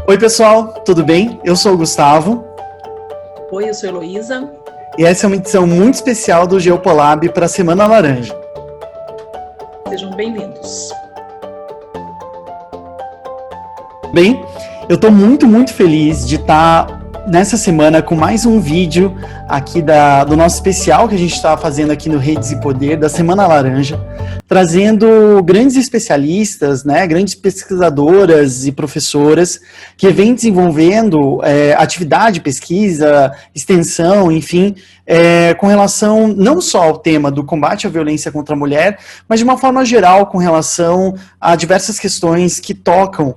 Oi, pessoal, tudo bem? Eu sou o Gustavo. Oi, eu sou a Heloísa. E essa é uma edição muito especial do Geopolab para a Semana Laranja. Sejam bem-vindos. Bem, eu estou muito feliz de estar nessa semana com mais um vídeo aqui do nosso especial que a gente está fazendo aqui no Redes e Poder, da Semana Laranja, trazendo grandes especialistas, né, grandes pesquisadoras e professoras que vêm desenvolvendo atividade, pesquisa, extensão, enfim, com relação não só ao tema do combate à violência contra a mulher, mas de uma forma geral com relação a diversas questões que tocam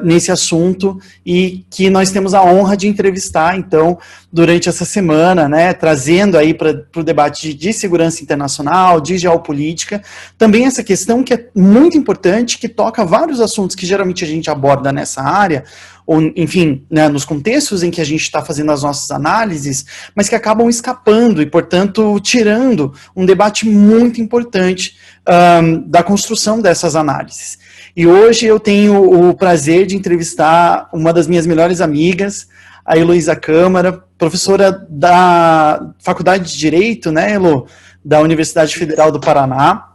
nesse assunto e que nós temos a honra de entrevistar, então, durante essa semana, né, trazendo aí para o debate de segurança internacional, de geopolítica, também essa questão que é muito importante, que toca vários assuntos que geralmente a gente aborda nessa área, ou, enfim, né, nos contextos em que a gente está fazendo as nossas análises, mas que acabam escapando e, portanto, tirando um debate muito importante da construção dessas análises. E hoje eu tenho o prazer de entrevistar uma das minhas melhores amigas, a Heloísa Câmara, professora da Faculdade de Direito, né, Elo, da Universidade Federal do Paraná,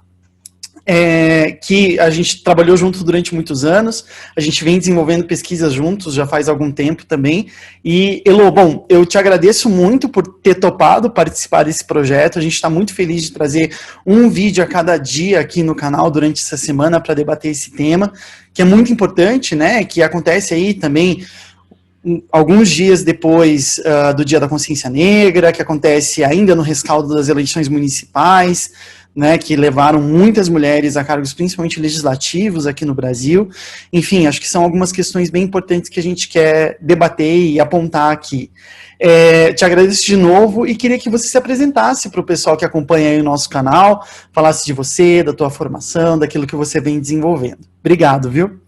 que a gente trabalhou junto durante muitos anos, a gente vem desenvolvendo pesquisas juntos já faz algum tempo também, e Elo, bom, eu te agradeço muito por ter topado participar desse projeto, a gente está muito feliz de trazer um vídeo a cada dia aqui no canal durante essa semana para debater esse tema, que é muito importante, né, que acontece aí também alguns dias depois do Dia da Consciência Negra, que acontece ainda no rescaldo das eleições municipais, né, que levaram muitas mulheres a cargos principalmente legislativos aqui no Brasil. Enfim, acho que são algumas questões bem importantes que a gente quer debater e apontar aqui. Te agradeço de novo e queria que você se apresentasse para o pessoal que acompanha aí o nosso canal, falasse de você, da tua formação, daquilo que você vem desenvolvendo. Obrigado, viu?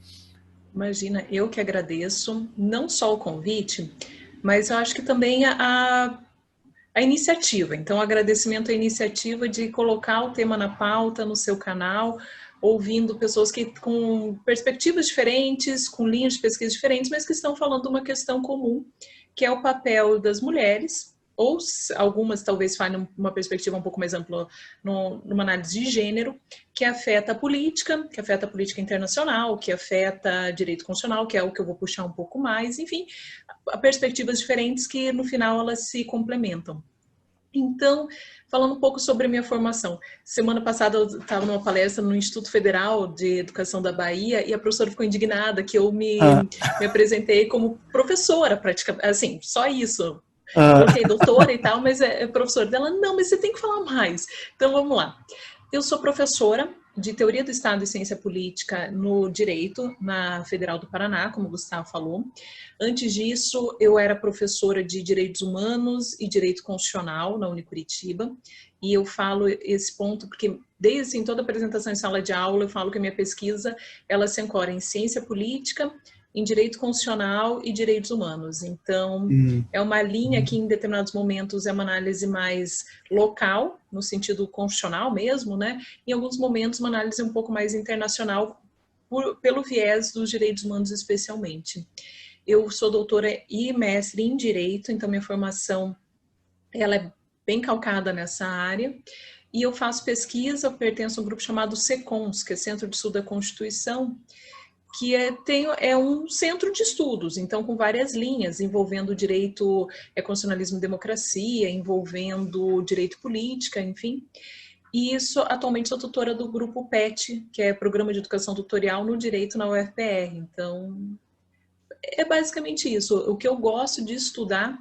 Imagina, eu que agradeço, não só o convite, mas eu acho que também a iniciativa. Então, agradecimento à iniciativa de colocar o tema na pauta no seu canal, ouvindo pessoas que com perspectivas diferentes, com linhas de pesquisa diferentes, mas que estão falando de uma questão comum, que é o papel das mulheres, ou algumas talvez falem uma perspectiva um pouco mais ampla numa análise de gênero, que afeta a política internacional, que afeta direito constitucional, que é o que eu vou puxar um pouco mais, enfim, perspectivas diferentes que no final elas se complementam. Então, falando um pouco sobre a minha formação, semana passada eu estava numa palestra no Instituto Federal de Educação da Bahia e a professora ficou indignada que eu me apresentei como professora, praticamente, assim, só isso. Coloquei doutora e tal, mas é professora dela. Não, mas você tem que falar mais. Então, vamos lá. Eu sou professora de Teoria do Estado e Ciência Política no Direito, na Federal do Paraná, como o Gustavo falou. Antes disso, eu era professora de Direitos Humanos e Direito Constitucional na Unicuritiba. E eu falo esse ponto porque, desde assim, toda apresentação em sala de aula, eu falo que a minha pesquisa, ela se ancora em ciência política, em direito constitucional e direitos humanos. Então, é uma linha que em determinados momentos é uma análise mais local, no sentido constitucional mesmo, né? Em alguns momentos, uma análise um pouco mais internacional, pelo viés dos direitos humanos especialmente. Eu sou doutora e mestre em direito, então minha formação ela é bem calcada nessa área. E eu faço pesquisa, eu pertenço a um grupo chamado SECONS, que é Centro de Estudo da Constituição, que é um centro de estudos, então com várias linhas, envolvendo direito, constitucionalismo e democracia, envolvendo direito política, enfim. E isso, atualmente, sou tutora do grupo PET, que é Programa de Educação Tutorial no Direito na UFPR. Então, é basicamente isso. O que eu gosto de estudar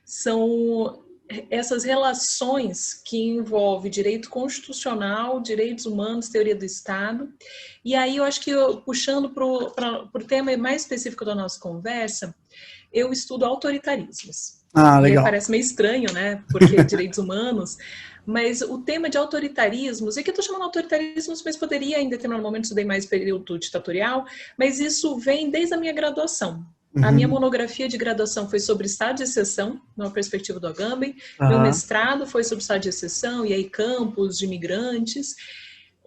são essas relações que envolvem direito constitucional, direitos humanos, teoria do Estado. E aí eu acho que, puxando para o tema mais específico da nossa conversa, eu estudo autoritarismos. Legal. E aí parece meio estranho, né? Porque direitos humanos. Mas o tema de autoritarismos, e que eu estou chamando autoritarismos, mas poderia, em determinado momento, estudei mais período ditatorial, mas isso vem desde a minha graduação. A minha monografia de graduação foi sobre estado de exceção, numa perspectiva do Agamben. Meu mestrado foi sobre estado de exceção, e aí campos de imigrantes.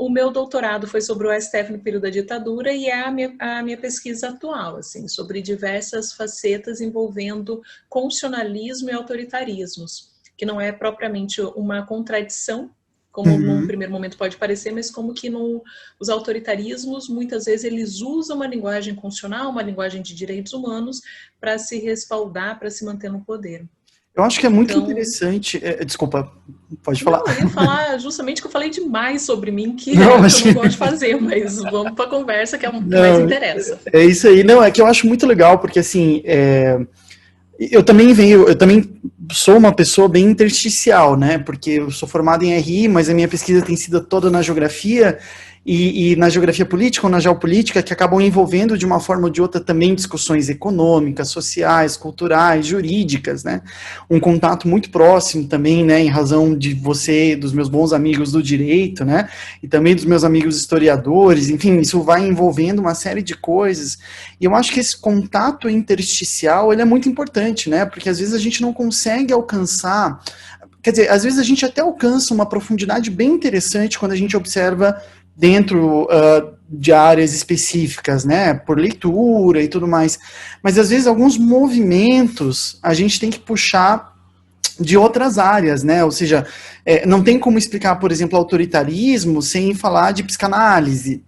O meu doutorado foi sobre o STF no período da ditadura e é a minha pesquisa atual, assim, sobre diversas facetas envolvendo constitucionalismo e autoritarismos, que não é propriamente uma contradição, como num Uhum. primeiro momento pode parecer, mas como que os autoritarismos, muitas vezes, eles usam uma linguagem constitucional, uma linguagem de direitos humanos, para se respaldar, para se manter no poder. Eu acho que é muito Então, interessante. Desculpa, pode falar. não, eu ia falar justamente que eu falei demais sobre mim, que Não, é o que eu mas não gosto de fazer, mas vamos para a conversa, que é o que mais não, interessa. é isso aí. Não, é que eu acho muito legal, porque assim, eu também sou uma pessoa bem intersticial, né? Porque eu sou formado em RI, mas a minha pesquisa tem sido toda na geografia e na geografia política ou na geopolítica, que acabam envolvendo de uma forma ou de outra também discussões econômicas, sociais, culturais, jurídicas, né? Um contato muito próximo também, né? Em razão de você, dos meus bons amigos do direito, né? E também dos meus amigos historiadores, enfim, isso vai envolvendo uma série de coisas. E eu acho que esse contato intersticial, ele é muito importante, né? Porque às vezes a gente não consegue alcançar, quer dizer, às vezes a gente até alcança uma profundidade bem interessante quando a gente observa dentro de áreas específicas, né? Por leitura e tudo mais. Mas às vezes alguns movimentos a gente tem que puxar de outras áreas, né? Ou seja, não tem como explicar, por exemplo, autoritarismo sem falar de psicanálise,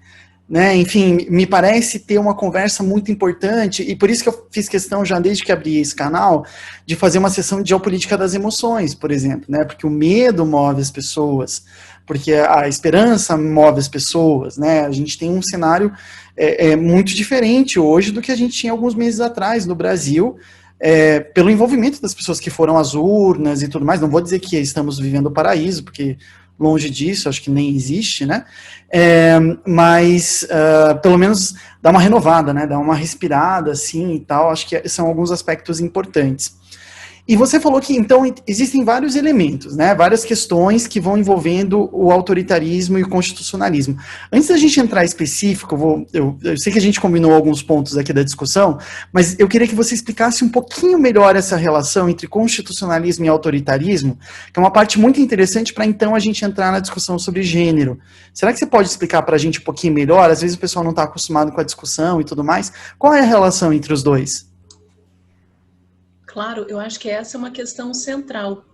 né? Enfim, me parece ter uma conversa muito importante, e por isso que eu fiz questão, já desde que abri esse canal, de fazer uma sessão de geopolítica das emoções, por exemplo, né? Porque o medo move as pessoas, porque a esperança move as pessoas, né? A gente tem um cenário muito diferente hoje do que a gente tinha alguns meses atrás no Brasil, pelo envolvimento das pessoas que foram às urnas e tudo mais. Não vou dizer que estamos vivendo o paraíso, porque longe disso, acho que nem existe, né? Mas pelo menos dá uma renovada, né? Dá uma respirada assim e tal. Acho que são alguns aspectos importantes. E você falou que, então, existem vários elementos, né? Várias questões que vão envolvendo o autoritarismo e o constitucionalismo. Antes da gente entrar específico, eu sei que a gente combinou alguns pontos aqui da discussão, mas eu queria que você explicasse um pouquinho melhor essa relação entre constitucionalismo e autoritarismo, que é uma parte muito interessante para, então, a gente entrar na discussão sobre gênero. Será que você pode explicar para a gente um pouquinho melhor? Às vezes o pessoal não está acostumado com a discussão e tudo mais. Qual é a relação entre os dois? Claro, eu acho que essa é uma questão central.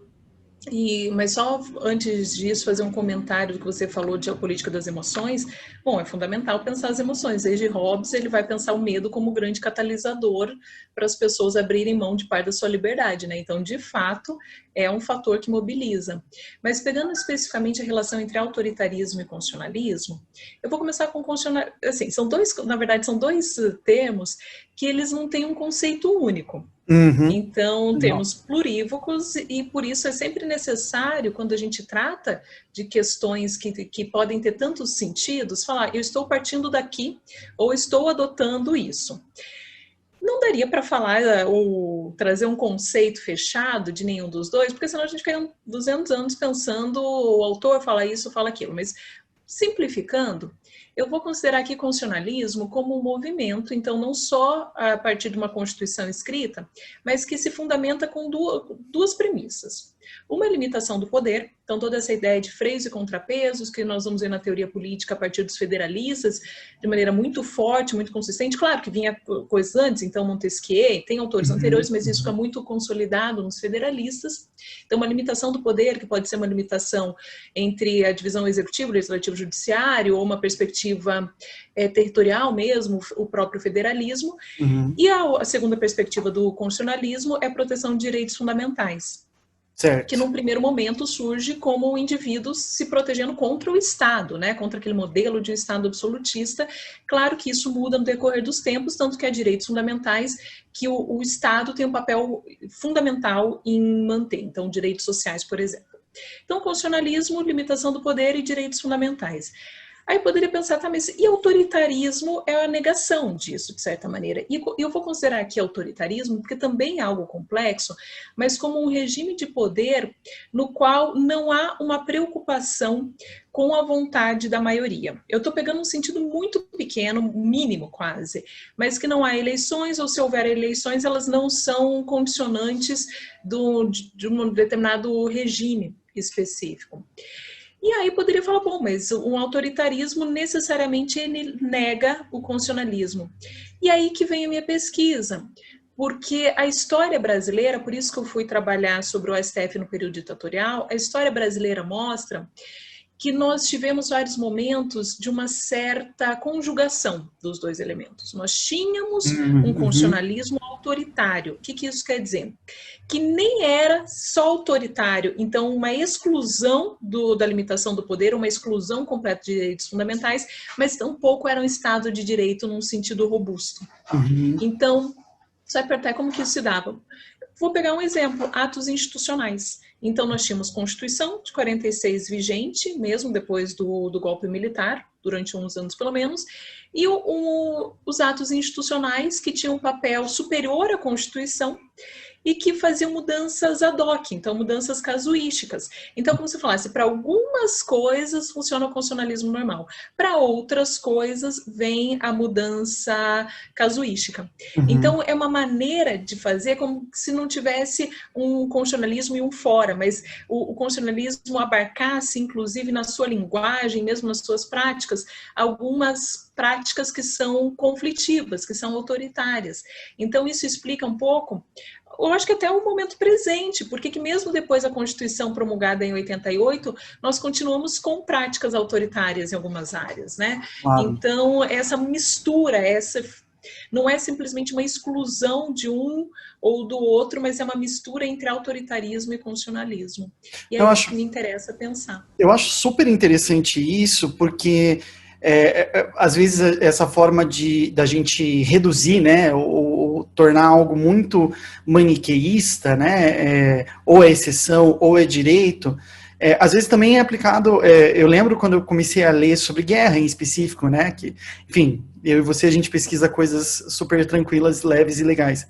Mas só antes disso, fazer um comentário do que você falou de geopolítica das emoções. Bom, é fundamental pensar as emoções. Desde Hobbes, ele vai pensar o medo como grande catalisador para as pessoas abrirem mão de parte da sua liberdade, né? Então, de fato, é um fator que mobiliza. Mas pegando especificamente a relação entre autoritarismo e constitucionalismo, eu vou começar com constitucionalismo. Assim, na verdade, são dois termos que eles não têm um conceito único. Uhum. Então, Legal. termos plurívocos, e por isso é sempre necessário, quando a gente trata de questões que podem ter tantos sentidos, falar, eu estou partindo daqui, ou estou adotando isso. Não daria para falar ou trazer um conceito fechado de nenhum dos dois, porque senão a gente fica 200 anos pensando, o autor fala isso, fala aquilo, mas simplificando, eu vou considerar aqui constitucionalismo como um movimento, então não só a partir de uma Constituição escrita, mas que se fundamenta com duas premissas. Uma é a limitação do poder, então toda essa ideia de freios e contrapesos que nós vamos ver na teoria política a partir dos federalistas, de maneira muito forte, muito consistente. Claro que vinha coisas antes, então Montesquieu, tem autores anteriores, mas isso fica muito consolidado nos federalistas. Então uma limitação do poder, que pode ser uma limitação entre a divisão executivo, legislativo, judiciário, ou uma perspectiva territorial mesmo, o próprio federalismo. Uhum. E a segunda perspectiva do constitucionalismo é a proteção de direitos fundamentais, que Certo. num primeiro momento surge como o indivíduo se protegendo contra o Estado, né, contra aquele modelo de um Estado absolutista. Claro que isso muda no decorrer dos tempos, tanto que há direitos fundamentais que o Estado tem um papel fundamental em manter, então direitos sociais, por exemplo. Então, constitucionalismo, limitação do poder e direitos fundamentais. Aí poderia pensar, tá, mas e autoritarismo é a negação disso, de certa maneira. E eu vou considerar aqui autoritarismo, porque também é algo complexo, mas como um regime de poder no qual não há uma preocupação com a vontade da maioria. Eu estou pegando um sentido muito pequeno, mínimo quase, mas que não há eleições, ou se houver eleições, elas não são condicionantes de um determinado regime específico. E aí poderia falar, bom, mas um autoritarismo necessariamente ele nega o constitucionalismo. E aí que vem a minha pesquisa, porque a história brasileira, por isso que eu fui trabalhar sobre o STF no período ditatorial, a história brasileira mostra que nós tivemos vários momentos de uma certa conjugação dos dois elementos. Nós tínhamos um Uhum. constitucionalismo autoritário. O que isso quer dizer? Que nem era só autoritário, então uma exclusão da limitação do poder, uma exclusão completa de direitos fundamentais, mas tampouco era um Estado de direito num sentido robusto. Uhum. Então, você vai perguntar como que isso se dava. Vou pegar um exemplo, atos institucionais. Então, nós tínhamos Constituição de 46 vigente, mesmo depois do golpe militar, durante uns anos pelo menos, e os atos institucionais que tinham um papel superior à Constituição e que faziam mudanças ad hoc, então mudanças casuísticas. Então, como você falasse, para algumas coisas funciona o constitucionalismo normal, para outras coisas vem a mudança casuística. Uhum. Então, é uma maneira de fazer como se não tivesse um constitucionalismo e um fora, mas o constitucionalismo abarcasse, inclusive na sua linguagem, mesmo nas suas práticas, algumas práticas que são conflitivas, que são autoritárias. Então, isso explica um pouco, eu acho que até o momento presente, porque que mesmo depois da Constituição promulgada em 88, nós continuamos com práticas autoritárias em algumas áreas, né? Claro. Então, essa mistura, não é simplesmente uma exclusão de um ou do outro, mas é uma mistura entre autoritarismo e constitucionalismo. E é Eu isso acho que me interessa pensar. Eu acho super interessante isso, porque às vezes essa forma da gente reduzir, né, ou tornar algo muito maniqueísta, né, ou é exceção ou é direito, às vezes também é aplicado. Eu lembro quando eu comecei a ler sobre guerra em específico, né, que, enfim, eu e você a gente pesquisa coisas super tranquilas, leves e legais.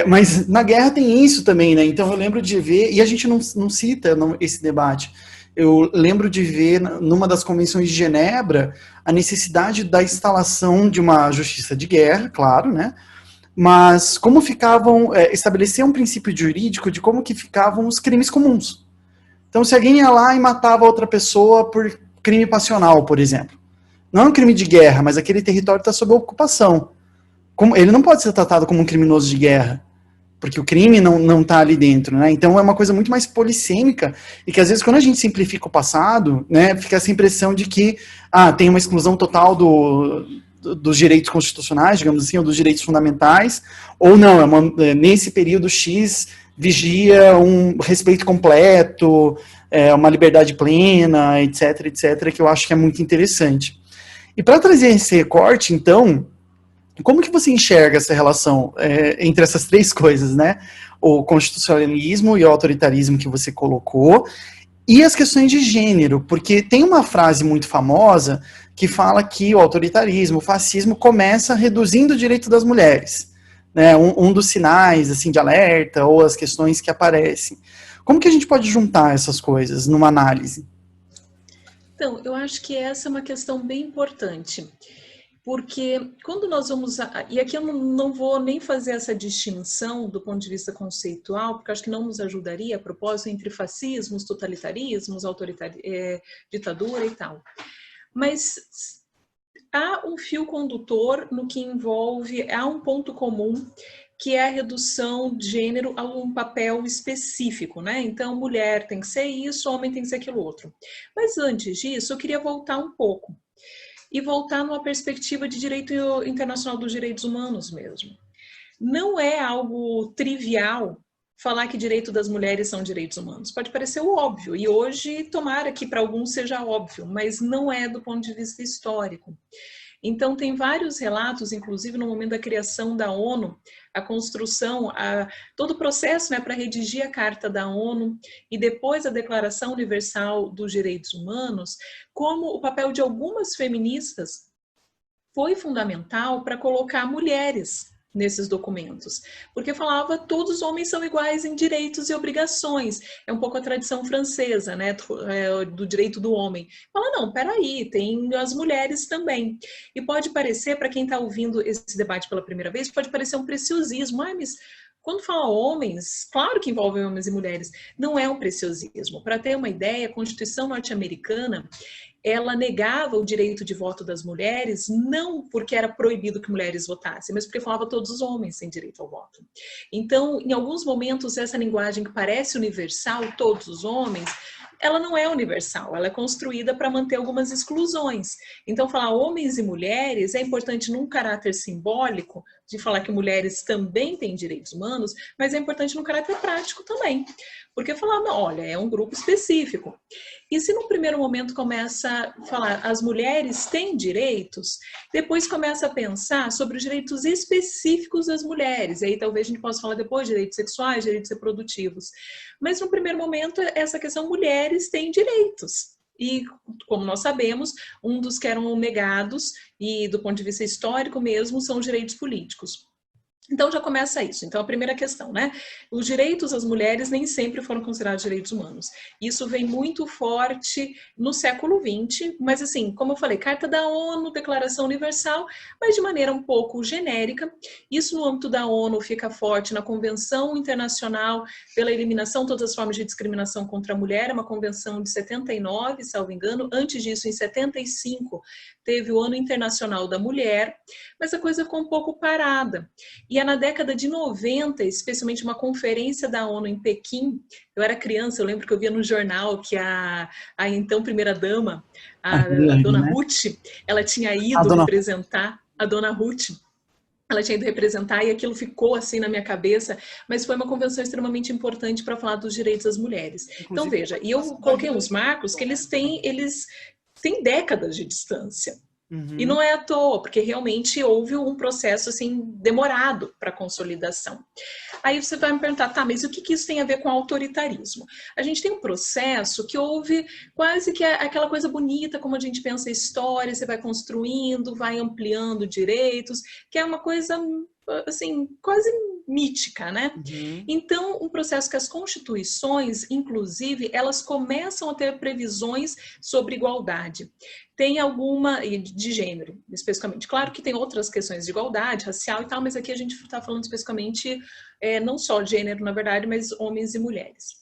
Mas na guerra tem isso também, né? Então eu lembro de ver, e a gente não cita esse debate. Eu lembro de ver numa das convenções de Genebra a necessidade da instalação de uma justiça de guerra, claro, né? Mas como ficavam, estabelecer um princípio jurídico de como que ficavam os crimes comuns. Então, se alguém ia lá e matava outra pessoa por crime passional, por exemplo, não é um crime de guerra, mas aquele território está sob ocupação. Ele não pode ser tratado como um criminoso de guerra, porque o crime não tá ali dentro, né? Então é uma coisa muito mais polissêmica e que às vezes quando a gente simplifica o passado, né, fica essa impressão de que tem uma exclusão total dos direitos constitucionais, digamos assim, ou dos direitos fundamentais, ou não, nesse período X vigia um respeito completo, uma liberdade plena, etc, etc, que eu acho que é muito interessante. E para trazer esse recorte, então, como que você enxerga essa relação entre essas três coisas, né? O constitucionalismo e o autoritarismo que você colocou, e as questões de gênero, porque tem uma frase muito famosa que fala que o autoritarismo, o fascismo, começa reduzindo o direito das mulheres. Né? Um dos sinais assim, de alerta, ou as questões que aparecem. Como que a gente pode juntar essas coisas numa análise? Então, eu acho que essa é uma questão bem importante. Porque quando nós vamos. E aqui eu não vou nem fazer essa distinção do ponto de vista conceitual, porque acho que não nos ajudaria a propósito entre fascismos, totalitarismos, ditadura e tal. Mas há um fio condutor no que envolve, há um ponto comum, que é a redução de gênero a um papel específico, né? Então, mulher tem que ser isso, homem tem que ser aquilo outro. Mas antes disso, eu queria voltar um pouco e voltar numa perspectiva de direito internacional dos direitos humanos mesmo. Não é algo trivial falar que direito das mulheres são direitos humanos. Pode parecer o óbvio, e hoje tomara que para alguns seja óbvio, mas não é do ponto de vista histórico. Então, tem vários relatos, inclusive no momento da criação da ONU, a construção, todo o processo, né, para redigir a Carta da ONU e depois a Declaração Universal dos Direitos Humanos, como o papel de algumas feministas foi fundamental para colocar mulheres nesses documentos, porque falava todos os homens são iguais em direitos e obrigações, é um pouco a tradição francesa, né, do direito do homem. Fala, não, peraí, tem as mulheres também. E pode parecer, para quem está ouvindo esse debate pela primeira vez, pode parecer um preciosismo, mas Quando fala homens, claro que envolve homens e mulheres, não é um preciosismo. Para ter uma ideia, a Constituição norte-americana, ela negava o direito de voto das mulheres, não porque era proibido que mulheres votassem, mas porque falava todos os homens têm direito ao voto. Então, em alguns momentos, essa linguagem que parece universal, todos os homens, ela não é universal, ela é construída para manter algumas exclusões. Então, falar homens e mulheres é importante num caráter simbólico, de falar que mulheres também têm direitos humanos, mas é importante no caráter prático também. Porque falar, não, olha, é um grupo específico. E se no primeiro momento começa a falar as mulheres têm direitos, depois começa a pensar sobre os direitos específicos das mulheres. E aí talvez a gente possa falar depois de direitos sexuais, direitos reprodutivos. Mas no primeiro momento, essa questão mulheres têm direitos. E, como nós sabemos, um dos que eram negados, e do ponto de vista histórico mesmo, são os direitos políticos. Então já começa isso. Então a primeira questão, né? Os direitos das mulheres nem sempre foram considerados direitos humanos. Isso vem muito forte no século XX, mas assim, como eu falei, Carta da ONU, Declaração Universal, mas de maneira um pouco genérica. Isso no âmbito da ONU fica forte na Convenção Internacional pela Eliminação de Todas as Formas de Discriminação contra a Mulher, uma convenção de 79, salvo engano. Antes disso, em 75, teve o Ano Internacional da Mulher, mas a coisa ficou um pouco parada. E é na década de 90, especialmente uma conferência da ONU em Pequim, eu era criança, eu lembro que eu via no jornal que a então primeira-dama, a dona Ruth, ela tinha ido representar, a dona Ruth, ela tinha ido representar e aquilo ficou assim na minha cabeça, mas foi uma convenção extremamente importante para falar dos direitos das mulheres. Inclusive, então veja, e eu coloquei uns marcos que eles têm décadas de distância. E não é à toa, porque realmente houve um processo assim demorado para a consolidação. Aí você vai me perguntar, tá, mas o que isso tem a ver com autoritarismo? A gente tem um processo que houve quase que aquela coisa bonita, como a gente pensa a história, você vai construindo, vai ampliando direitos, que é uma coisa assim, quase mítica, né? Então, um processo que as constituições, inclusive, elas começam a ter previsões sobre igualdade. Tem alguma, de gênero, especificamente. Claro que tem outras questões de igualdade, racial e tal, mas aqui a gente está falando especificamente, não só gênero, na verdade, mas homens e mulheres.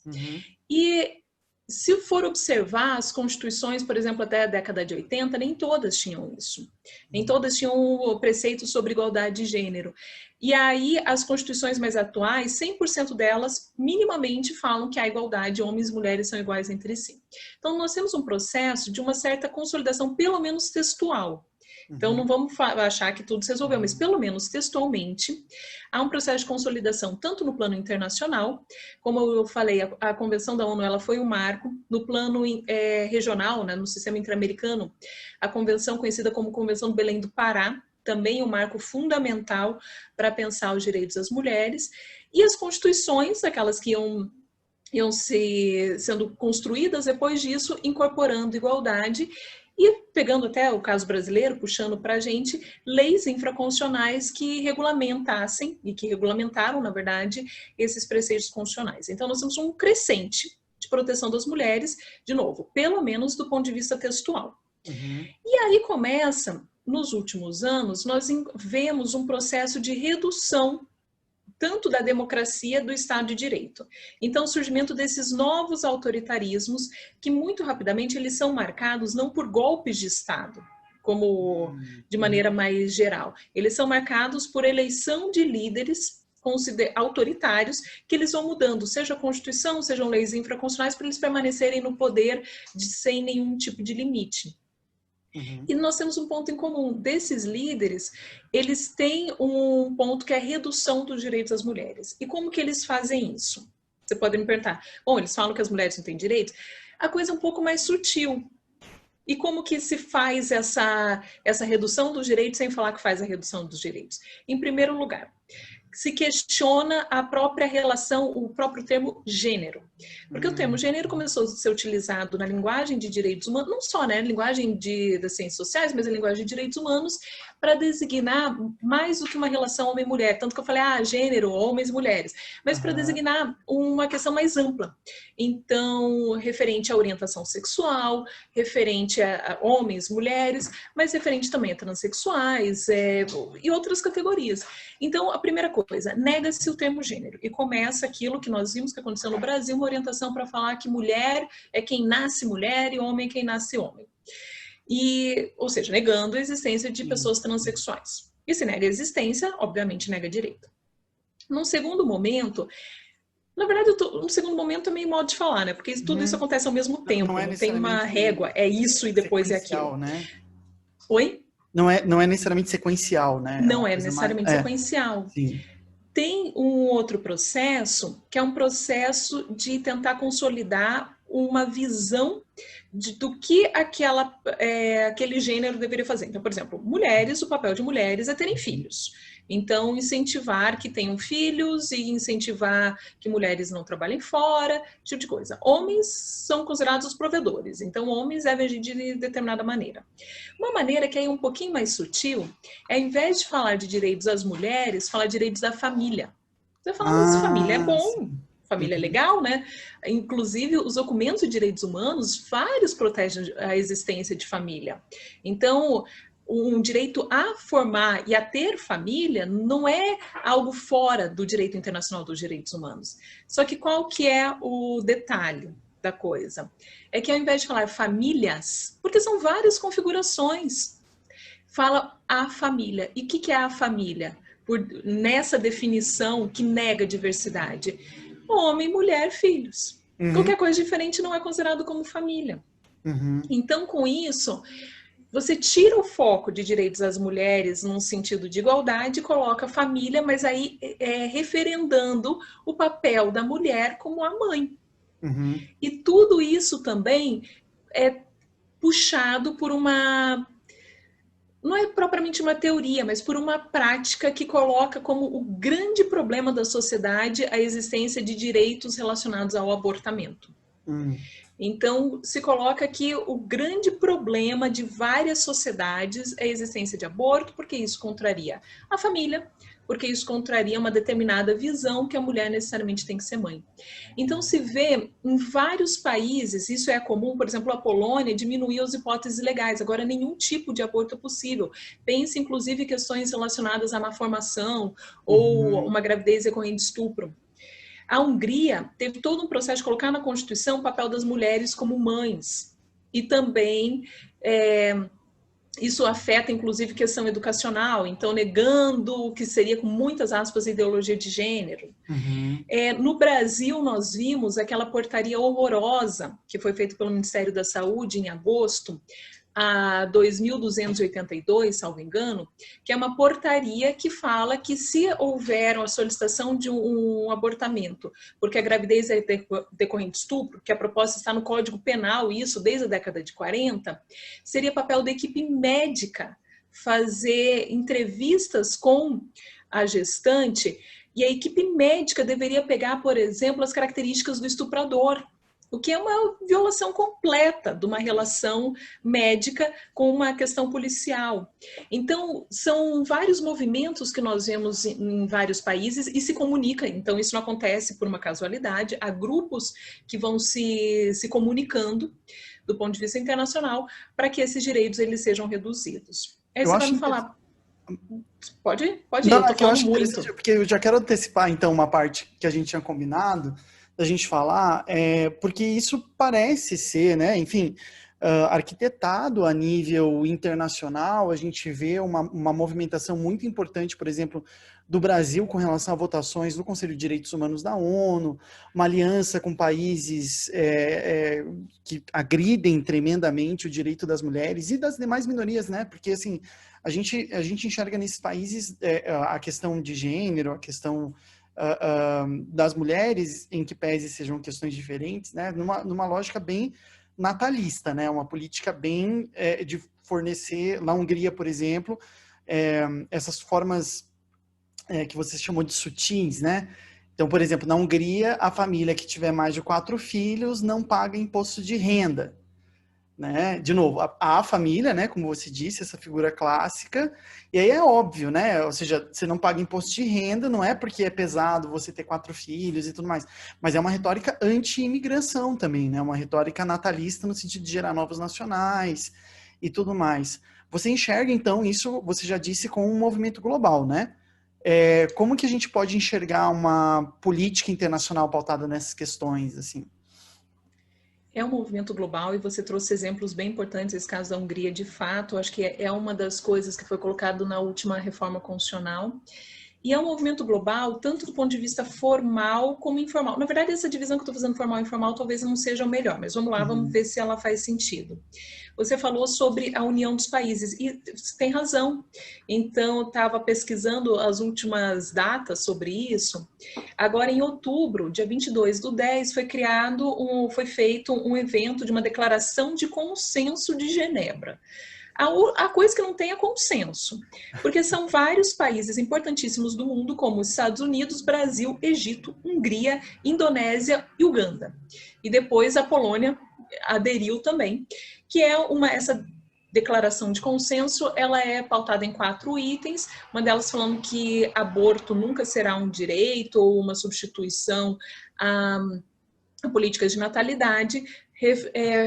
E se for observar as constituições, por exemplo, até a década de 80, nem todas tinham isso. Nem todas tinham preceitos sobre igualdade de gênero. E aí, as constituições mais atuais, 100% delas, minimamente falam que a igualdade, homens e mulheres são iguais entre si. Então, nós temos um processo de uma certa consolidação, pelo menos textual. Então, não vamos achar que tudo se resolveu, mas pelo menos textualmente, há um processo de consolidação tanto no plano internacional, como eu falei, a Convenção da ONU ela foi um marco, no plano regional, né, no sistema interamericano, a convenção conhecida como Convenção do Belém do Pará, também um marco fundamental para pensar os direitos das mulheres, e as constituições, aquelas que iam sendo construídas depois disso, incorporando igualdade, e pegando até o caso brasileiro, puxando para a gente, leis infraconstitucionais que regulamentassem, e que regulamentaram, na verdade, esses preceitos constitucionais. Então, nós temos um crescente de proteção das mulheres, de novo, pelo menos do ponto de vista textual. E aí começa, nos últimos anos, nós vemos um processo de redução tanto da democracia do Estado de Direito. Então, o surgimento desses novos autoritarismos, que muito rapidamente eles são marcados não por golpes de Estado, como de maneira mais geral. Eles são marcados por eleição de líderes autoritários, que eles vão mudando, seja a Constituição, sejam leis infraconstitucionais, para eles permanecerem no poder sem nenhum tipo de limite. E nós temos um ponto em comum. Desses líderes, eles têm um ponto que é a redução dos direitos das mulheres. E como que eles fazem isso? Você pode me perguntar, bom, eles falam que as mulheres não têm direitos? A coisa é um pouco mais sutil. E como que se faz essa redução dos direitos sem falar que faz a redução dos direitos? Em primeiro lugar, se questiona a própria relação, o próprio termo gênero. Porque o termo gênero começou a ser utilizado na linguagem de direitos humanos, não só na linguagem das ciências sociais, mas na linguagem de direitos humanos, para designar mais do que uma relação homem-mulher. Tanto que eu falei, gênero, homens e mulheres. Mas para designar uma questão mais ampla. Então, referente à orientação sexual, referente a homens, mulheres, mas referente também a transexuais e outras categorias. Então, a primeira coisa, coisa? Nega-se o termo gênero e começa aquilo que nós vimos que aconteceu no Brasil, uma orientação para falar que mulher é quem nasce mulher e homem é quem nasce homem. Ou seja, negando a existência de pessoas transexuais. E se nega a existência, obviamente nega direito. Num segundo momento, na verdade, um segundo momento é meio modo de falar, né? Porque tudo isso acontece ao mesmo tempo, não tem uma régua, é isso e depois é aquilo. Né? Oi? Não é necessariamente sequencial, né? Não é necessariamente sequencial. Sim. Tem um outro processo, que é um processo de tentar consolidar uma visão do que aquele gênero deveria fazer. Então, por exemplo, mulheres, o papel de mulheres é terem filhos. Então, incentivar que tenham filhos e incentivar que mulheres não trabalhem fora, esse tipo de coisa. Homens são considerados os provedores, então homens devem agir de determinada maneira. Uma maneira que é um pouquinho mais sutil é, ao invés de falar de direitos das mulheres, falar de direitos da família. Você vai falar, mas família é bom, sim. Família é legal, né? Inclusive, os documentos de direitos humanos, vários protegem a existência de família. Então, um direito a formar e a ter família não é algo fora do direito internacional dos direitos humanos. Só que qual que é o detalhe da coisa? É que ao invés de falar famílias, porque são várias configurações, fala a família. E o que é a família? Nessa definição que nega a diversidade. Homem, mulher, filhos. Qualquer coisa diferente não é considerado como família. Então, com isso, você tira o foco de direitos das mulheres num sentido de igualdade e coloca a família, mas aí referendando o papel da mulher como a mãe. E tudo isso também é puxado por uma... Não é propriamente uma teoria, mas por uma prática que coloca como o grande problema da sociedade a existência de direitos relacionados ao abortamento. Então, se coloca que o grande problema de várias sociedades é a existência de aborto, porque isso contraria a família, porque isso contraria uma determinada visão que a mulher necessariamente tem que ser mãe. Então, se vê em vários países, isso é comum, por exemplo, a Polônia diminuiu as hipóteses legais, agora nenhum tipo de aborto é possível. Pense, inclusive, questões relacionadas à má formação ou uma gravidez decorrente de estupro. A Hungria teve todo um processo de colocar na Constituição o papel das mulheres como mães. E também isso afeta, inclusive, questão educacional. Então, negando o que seria, com muitas aspas, ideologia de gênero. No Brasil, nós vimos aquela portaria horrorosa que foi feita pelo Ministério da Saúde em agosto, a 2.282, salvo engano, que é uma portaria que fala que se houver a solicitação de um abortamento, porque a gravidez é decorrente de estupro, que a proposta está no Código Penal, isso desde a década de 40, seria papel da equipe médica fazer entrevistas com a gestante, e a equipe médica deveria pegar, por exemplo, as características do estuprador, o que é uma violação completa de uma relação médica com uma questão policial. Então, são vários movimentos que nós vemos em vários países e se comunica. Então, isso não acontece por uma casualidade. Há grupos que vão se comunicando do ponto de vista internacional para que esses direitos eles sejam reduzidos. Aí você vai me falar... Pode ir, não, eu tô falando muito. Porque eu já quero antecipar, então, uma parte que a gente tinha combinado da gente falar, porque isso parece ser, né, enfim, arquitetado a nível internacional. A gente vê uma movimentação muito importante, por exemplo, do Brasil com relação a votações no Conselho de Direitos Humanos da ONU, uma aliança com países que agridem tremendamente o direito das mulheres e das demais minorias, né, porque, assim, a gente enxerga nesses países a questão de gênero, a questão das mulheres, em que pese sejam questões diferentes, né, numa lógica bem natalista, né, uma política bem de fornecer, na Hungria, por exemplo, essas formas que você chamou de sutis, né. Então, por exemplo, na Hungria, a família que tiver mais de 4 filhos não paga imposto de renda, né? De novo, a família, né, como você disse, essa figura clássica, e aí é óbvio, né, ou seja, você não paga imposto de renda, não é porque é pesado você ter 4 filhos e tudo mais, mas é uma retórica anti-imigração também, né, uma retórica natalista no sentido de gerar novos nacionais e tudo mais. Você enxerga, então, isso, você já disse, com um movimento global, né? como que a gente pode enxergar uma política internacional pautada nessas questões, assim? É um movimento global e você trouxe exemplos bem importantes, esse caso da Hungria, de fato, acho que é uma das coisas que foi colocado na última reforma constitucional. E é um movimento global, tanto do ponto de vista formal como informal. Na verdade, essa divisão que eu estou fazendo formal e informal talvez não seja o melhor, mas vamos lá, vamos ver se ela faz sentido. Você falou sobre a união dos países, e tem razão. Então, eu estava pesquisando as últimas datas sobre isso. Agora, em outubro, dia 22/10, foi feito um evento de uma declaração de consenso de Genebra. A coisa que não tem é consenso, porque são vários países importantíssimos do mundo, como os Estados Unidos, Brasil, Egito, Hungria, Indonésia e Uganda. E depois a Polônia aderiu também, que é essa declaração de consenso, ela é pautada em 4 itens, uma delas falando que aborto nunca será um direito ou uma substituição a políticas de natalidade,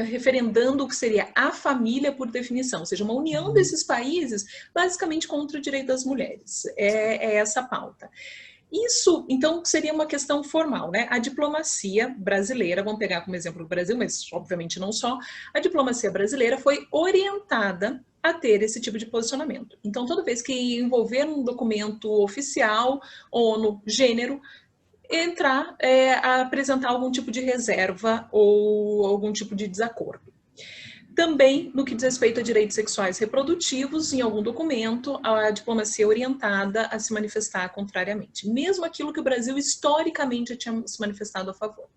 referendando o que seria a família por definição, ou seja, uma união desses países basicamente contra o direito das mulheres. É essa a pauta. Isso, então, seria uma questão formal, né? A diplomacia brasileira, vamos pegar como exemplo o Brasil, mas obviamente não só, a diplomacia brasileira foi orientada a ter esse tipo de posicionamento. Então, toda vez que envolver um documento oficial, ONU, gênero, a apresentar algum tipo de reserva ou algum tipo de desacordo. Também, no que diz respeito a direitos sexuais reprodutivos, em algum documento, a diplomacia é orientada a se manifestar contrariamente, mesmo aquilo que o Brasil historicamente tinha se manifestado a favor.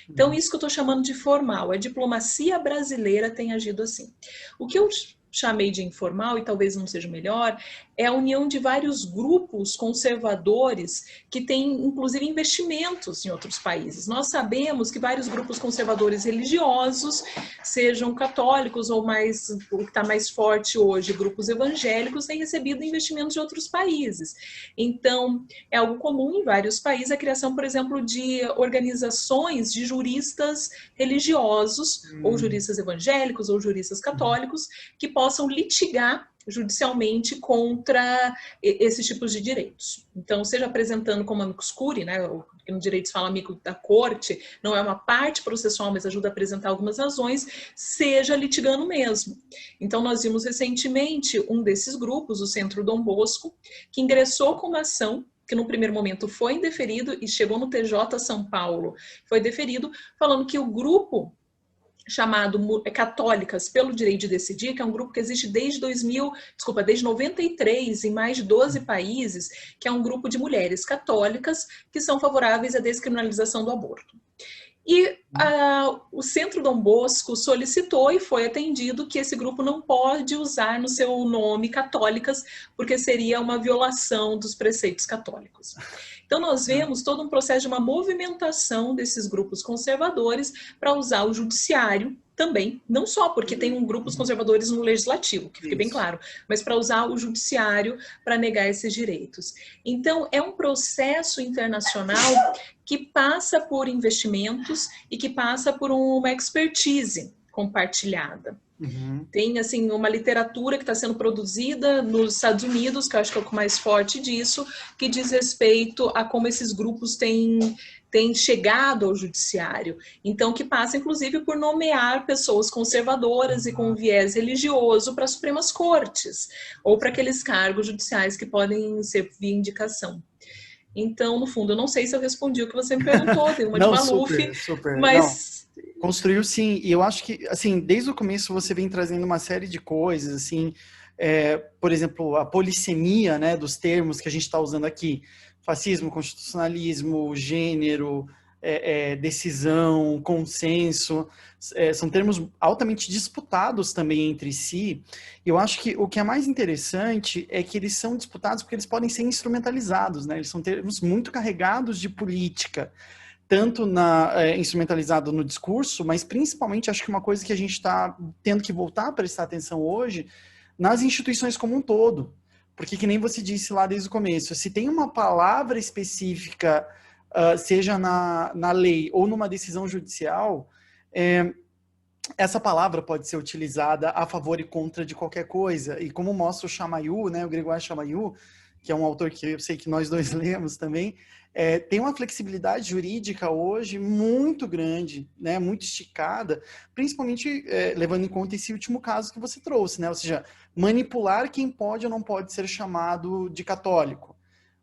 Então, isso que eu estou chamando de formal, a diplomacia brasileira tem agido assim. O que eu chamei de informal, e talvez não seja melhor, é a união de vários grupos conservadores que têm, inclusive, investimentos em outros países. Nós sabemos que vários grupos conservadores religiosos, sejam católicos ou o que está mais forte hoje, grupos evangélicos, têm recebido investimentos de outros países. Então, é algo comum em vários países a criação, por exemplo, de organizações de juristas religiosos, ou juristas evangélicos, ou juristas católicos, que possam litigar judicialmente contra esses tipos de direitos. Então, seja apresentando como amicus curiae, né, que no direito se fala amigo da corte, não é uma parte processual, mas ajuda a apresentar algumas razões, seja litigando mesmo. Então, nós vimos recentemente um desses grupos, o Centro Dom Bosco, que ingressou com uma ação que no primeiro momento foi indeferido e chegou no TJ São Paulo, foi deferido, falando que o grupo chamado Católicas pelo Direito de Decidir, que é um grupo que existe desde 93, em mais de 12 países, que é um grupo de mulheres católicas que são favoráveis à descriminalização do aborto. E o Centro Dom Bosco solicitou e foi atendido que esse grupo não pode usar no seu nome católicas, porque seria uma violação dos preceitos católicos. Então, nós vemos todo um processo de uma movimentação desses grupos conservadores para usar o judiciário também, não só porque tem grupos conservadores no legislativo, que fique bem claro, mas para usar o judiciário para negar esses direitos. Então, é um processo internacional que passa por investimentos e que passa por uma expertise compartilhada. Tem, assim, uma literatura que está sendo produzida nos Estados Unidos, que eu acho que é o mais forte disso, que diz respeito a como esses grupos têm chegado ao judiciário. Então, que passa, inclusive, por nomear pessoas conservadoras e com viés religioso para as Supremas Cortes, ou para aqueles cargos judiciais que podem ser via indicação. Então, no fundo, eu não sei se eu respondi o que você me perguntou, dei uma de Maluf, super. mas... Não, construiu sim, e eu acho que, assim, desde o começo você vem trazendo uma série de coisas, assim, por exemplo, a polissemia, né, dos termos que a gente está usando aqui, fascismo, constitucionalismo, gênero, decisão, consenso, são termos altamente disputados também entre si. Eu acho que o que é mais interessante é que eles são disputados porque eles podem ser instrumentalizados, né? Eles são termos muito carregados de política, tanto instrumentalizado no discurso, mas principalmente acho que uma coisa que a gente está tendo que voltar a prestar atenção hoje, nas instituições como um todo. Porque, que nem você disse lá desde o começo, se tem uma palavra específica, seja na lei ou numa decisão judicial, essa palavra pode ser utilizada a favor e contra de qualquer coisa. E como mostra o Chamayu, né, o Grégoire Chamayu, que é um autor que eu sei que nós dois lemos também, tem uma flexibilidade jurídica hoje muito grande, né, muito esticada, principalmente levando em conta esse último caso que você trouxe, né, ou seja, manipular quem pode ou não pode ser chamado de católico,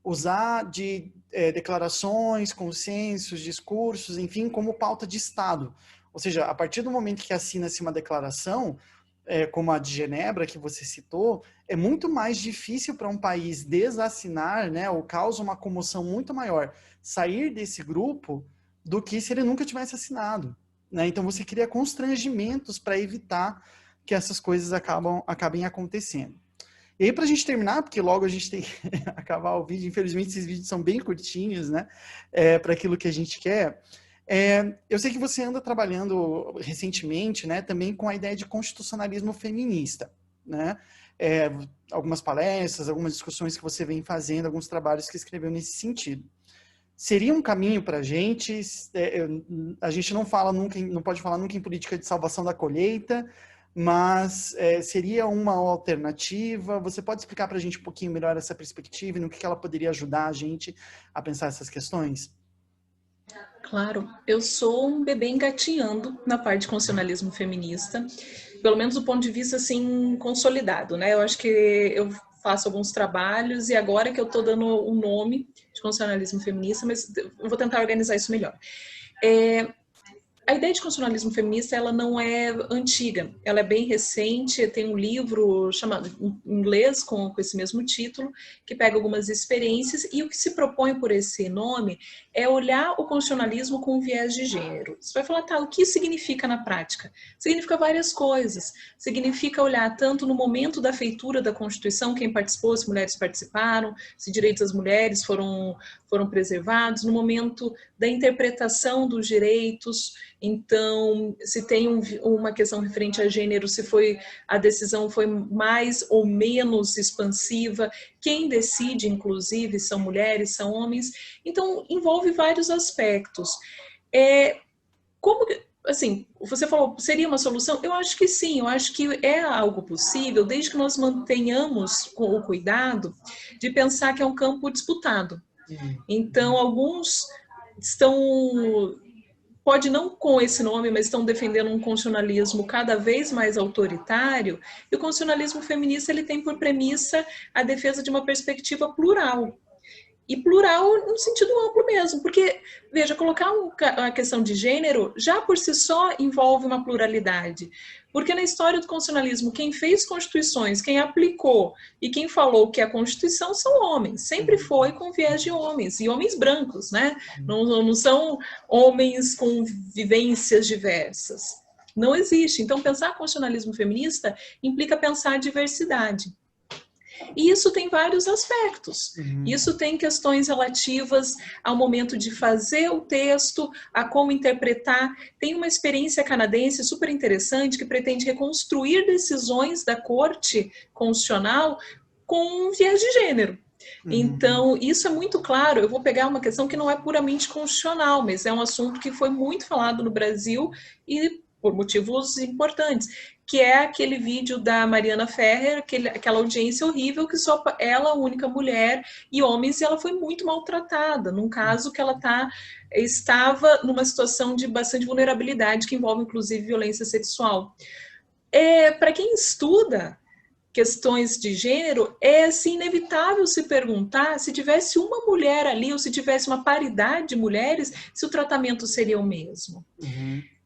usar de declarações, consensos, discursos, enfim, como pauta de Estado. Ou seja, a partir do momento que assina-se uma declaração, como a de Genebra, que você citou, é muito mais difícil para um país desassinar, né, ou causa uma comoção muito maior, sair desse grupo do que se ele nunca tivesse assinado. Né? Então, você cria constrangimentos para evitar que essas coisas acabem acontecendo. E aí, para a gente terminar, porque logo a gente tem que acabar o vídeo, infelizmente esses vídeos são bem curtinhos, né, para aquilo que a gente quer. Eu sei que você anda trabalhando recentemente, né, também com a ideia de constitucionalismo feminista, né? Algumas palestras, algumas discussões que você vem fazendo, alguns trabalhos que escreveu nesse sentido. Seria um caminho para a gente não fala nunca, não pode falar nunca em política de salvação da colheita, mas seria uma alternativa? Você pode explicar para a gente um pouquinho melhor essa perspectiva e no que ela poderia ajudar a gente a pensar essas questões? Claro, eu sou um bebê engatinhando na parte de constitucionalismo feminista, pelo menos do ponto de vista assim consolidado, né? Eu acho que eu faço alguns trabalhos e agora que eu estou dando um nome de constitucionalismo feminista, mas eu vou tentar organizar isso melhor. A ideia de constitucionalismo feminista, ela não é antiga, ela é bem recente, tem um livro chamado em inglês com esse mesmo título, que pega algumas experiências, e o que se propõe por esse nome é olhar o constitucionalismo com viés de gênero. Você vai falar, tá, o que significa na prática? Significa várias coisas, significa olhar tanto no momento da feitura da Constituição, quem participou, se mulheres participaram, se direitos das mulheres foram preservados, no momento da interpretação dos direitos. Então, se tem uma questão referente a gênero, se a decisão foi mais ou menos expansiva, quem decide, inclusive, são mulheres, são homens. Então, envolve vários aspectos. Como, assim, você falou, seria uma solução? Eu acho que sim, eu acho que é algo possível, desde que nós mantenhamos com o cuidado de pensar que é um campo disputado. Então, alguns pode não com esse nome, mas estão defendendo um constitucionalismo cada vez mais autoritário, e o constitucionalismo feminista ele tem por premissa a defesa de uma perspectiva plural. E plural no sentido amplo mesmo, porque, veja, colocar a questão de gênero já por si só envolve uma pluralidade. Porque na história do constitucionalismo, quem fez constituições, quem aplicou e quem falou que a Constituição são homens. Sempre foi com viés de homens, e homens brancos, né? Não são homens com vivências diversas. Não existe. Então, pensar constitucionalismo feminista implica pensar diversidade. E isso tem vários aspectos. Isso tem questões relativas ao momento de fazer o texto, a como interpretar. Tem uma experiência canadense super interessante que pretende reconstruir decisões da Corte Constitucional com um viés de gênero. Então, isso é muito claro. Eu vou pegar uma questão que não é puramente constitucional, mas é um assunto que foi muito falado no Brasil e por motivos importantes, que é aquele vídeo da Mariana Ferrer, aquela audiência horrível que só ela, a única mulher, e homens, e ela foi muito maltratada, num caso que ela estava numa situação de bastante vulnerabilidade, que envolve, inclusive, violência sexual. Para quem estuda questões de gênero, é assim, inevitável se perguntar se tivesse uma mulher ali, ou se tivesse uma paridade de mulheres, se o tratamento seria o mesmo.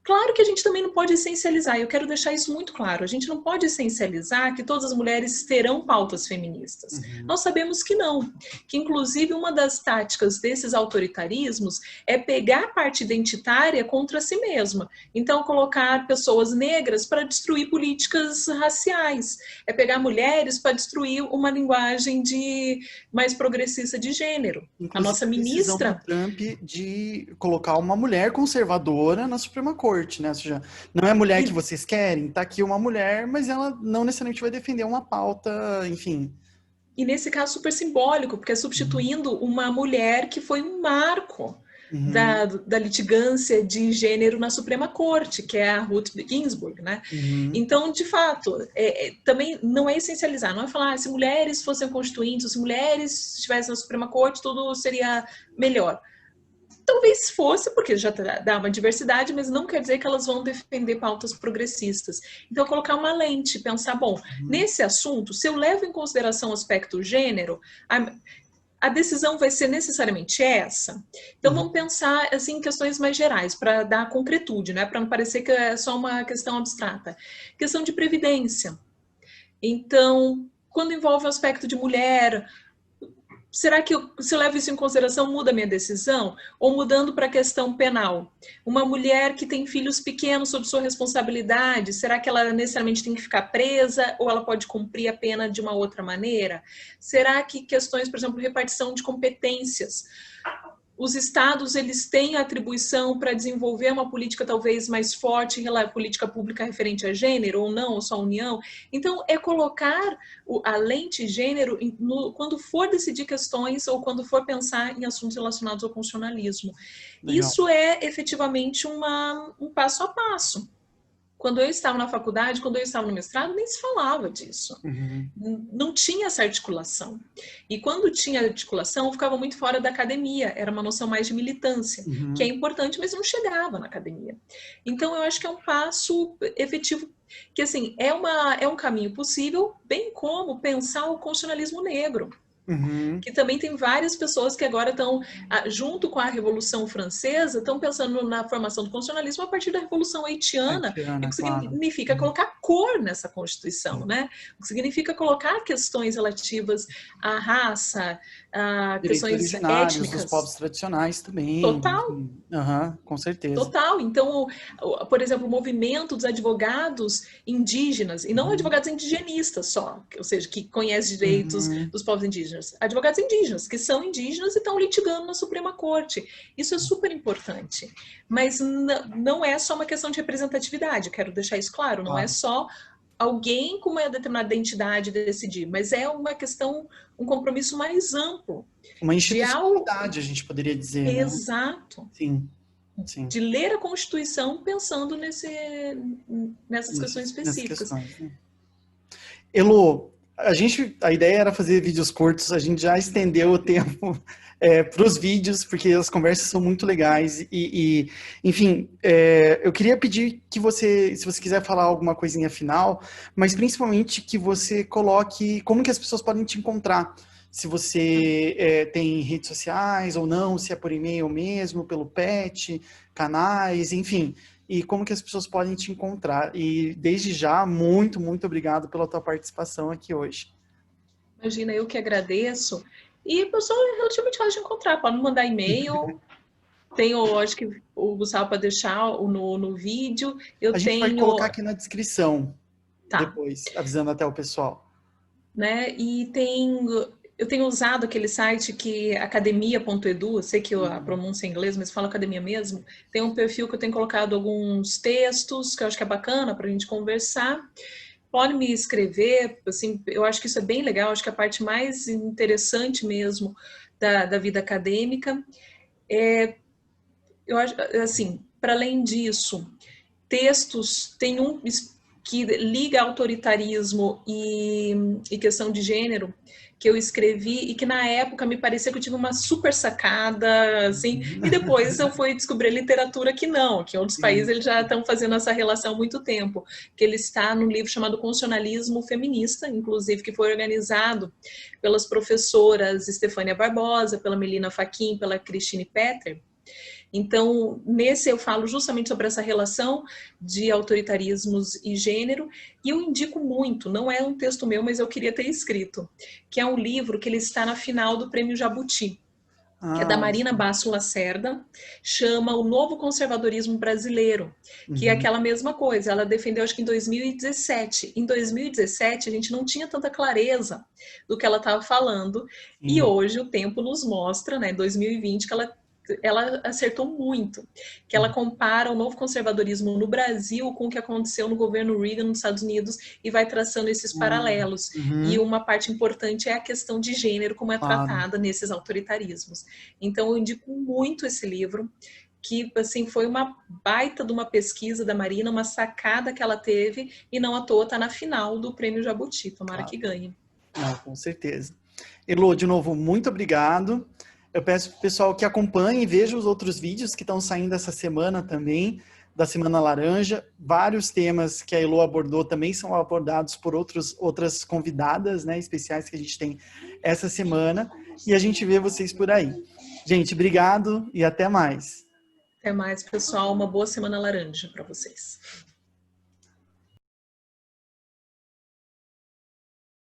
Claro que a gente também não pode essencializar, eu quero deixar isso muito claro, a gente não pode essencializar que todas as mulheres terão pautas feministas. Nós sabemos que não, que inclusive uma das táticas desses autoritarismos é pegar a parte identitária contra si mesma. Então, colocar pessoas negras para destruir políticas raciais, é pegar mulheres para destruir uma linguagem mais progressista de gênero. Inclusive, a nossa ministra... do Trump de colocar uma mulher conservadora na Suprema Corte. Né? Ou seja, não é a mulher que vocês querem, tá aqui uma mulher, mas ela não necessariamente vai defender uma pauta, enfim. E nesse caso super simbólico, porque é substituindo uma mulher que foi um marco Uhum. da litigância de gênero na Suprema Corte, que é a Ruth Ginsburg, né? Uhum. Então, de fato, também não é essencializar, não é falar se mulheres fossem constituintes, se mulheres estivessem na Suprema Corte, tudo seria melhor. Talvez fosse, porque já dá uma diversidade, mas não quer dizer que elas vão defender pautas progressistas. Então, colocar uma lente, pensar, bom, Uhum. nesse assunto, se eu levo em consideração o aspecto gênero, a decisão vai ser necessariamente essa. Então, Uhum. vamos pensar assim, em questões mais gerais, para dar concretude, né? Para não parecer que é só uma questão abstrata. Questão de previdência. Então, quando envolve o aspecto de mulher, será que se eu levo isso em consideração, muda a minha decisão? Ou mudando para a questão penal? Uma mulher que tem filhos pequenos sob sua responsabilidade, será que ela necessariamente tem que ficar presa ou ela pode cumprir a pena de uma outra maneira? Será que questões, por exemplo, repartição de competências, os estados eles têm a atribuição para desenvolver uma política talvez mais forte, política pública referente a gênero ou não, ou só a União. Então, é colocar a lente gênero quando for decidir questões ou quando for pensar em assuntos relacionados ao constitucionalismo. Legal. Isso é efetivamente um passo a passo. Quando eu estava na faculdade, quando eu estava no mestrado, nem se falava disso. Uhum. Não tinha essa articulação. E quando tinha articulação, ficava muito fora da academia, era uma noção mais de militância, que é Uhum. importante, mas não chegava na academia. Então, eu acho que é um passo efetivo, que assim, é um caminho possível, bem como pensar o constitucionalismo negro, Uhum. que também tem várias pessoas que agora estão, junto com a Revolução Francesa, estão pensando na formação do constitucionalismo a partir da Revolução Haitiana, o Haitiana, que claro. significa Uhum. colocar cor nessa Constituição, Uhum. né? O que significa colocar questões relativas à raça, a Direitos questões originários dos étnicas. povos tradicionais também, Total, enfim. Aham, com certeza. total. Então, por exemplo, o movimento dos advogados indígenas, e não Uhum. advogados indigenistas só, ou seja, que conhecem direitos Uhum. dos povos indígenas, advogados indígenas, que são indígenas e estão litigando na Suprema Corte. Isso é super importante. Mas não é só uma questão de representatividade, quero deixar isso claro, não é Claro. só alguém com uma determinada identidade decidir, mas é uma questão, um compromisso mais amplo Uma de ao institucionalidade, a gente poderia dizer, né? exato, Sim, sim. de ler a Constituição pensando nessas questões Nessas específicas. questões, né? Elo, a ideia era fazer vídeos curtos, a gente já estendeu o tempo para os vídeos, porque as conversas são muito legais enfim, eu queria pedir que você, se você quiser falar alguma coisinha final, mas principalmente que você coloque como que as pessoas podem te encontrar, se você tem redes sociais ou não, se é por e-mail mesmo, pelo pet, canais, enfim, e como que as pessoas podem te encontrar. E desde já, muito, muito obrigado pela tua participação aqui hoje. Imagina, eu que agradeço. E o pessoal é relativamente fácil de encontrar, pode me mandar e-mail. Tenho, acho que o Gustavo para deixar no vídeo. A Eu gente vai tenho. colocar aqui na descrição Tá, depois, avisando até o pessoal. né? E eu tenho usado aquele site que academia.edu, eu sei que a pronúncia é em inglês, mas falo academia mesmo. Tem um perfil que eu tenho colocado alguns textos que eu acho que é bacana para a gente conversar. Pode me escrever, assim, eu acho que isso é bem legal, acho que a parte mais interessante mesmo da vida acadêmica. Eu acho, assim, para além disso, textos, tem um que liga autoritarismo e questão de gênero, que eu escrevi e que na época me parecia que eu tive uma super sacada, assim, e depois eu fui descobrir literatura que não, que em outros países Sim. eles já estão fazendo essa relação há muito tempo, que ele está num livro chamado Constitucionalismo Feminista, inclusive que foi organizado pelas professoras Estefânia Barbosa, pela Melina Fachin, pela Christine Petter. Então, nesse eu falo justamente sobre essa relação de autoritarismos e gênero, e eu indico muito, não é um texto meu, mas eu queria ter escrito, que é um livro que ele está na final do Prêmio Jabuti, que é da Ah, Marina sim. Basso Lacerda, chama O Novo Conservadorismo Brasileiro, que é Uhum. aquela mesma coisa, ela defendeu acho que em 2017. Em 2017 a gente não tinha tanta clareza do que ela estava falando, e Sim. hoje o tempo nos mostra, né, em 2020, que ela ela acertou muito, que ela compara o novo conservadorismo no Brasil com o que aconteceu no governo Reagan nos Estados Unidos e vai traçando esses paralelos. E uma parte importante é a questão de gênero, como é tratada nesses autoritarismos. Então, eu indico muito esse livro, que assim, foi uma baita de uma pesquisa da Marina, uma sacada que ela teve, e não à toa está na final do Prêmio Jabuti. Tomara que ganhe. Não, com certeza. Elô, de novo, muito obrigado. Eu peço para o pessoal que acompanhe e veja os outros vídeos que estão saindo essa semana também, da Semana Laranja. Vários temas que a Elô abordou também são abordados por outras convidadas, né, especiais que a gente tem essa semana. E a gente vê vocês por aí. Gente, obrigado e até mais. Até mais, pessoal. Uma boa Semana Laranja para vocês.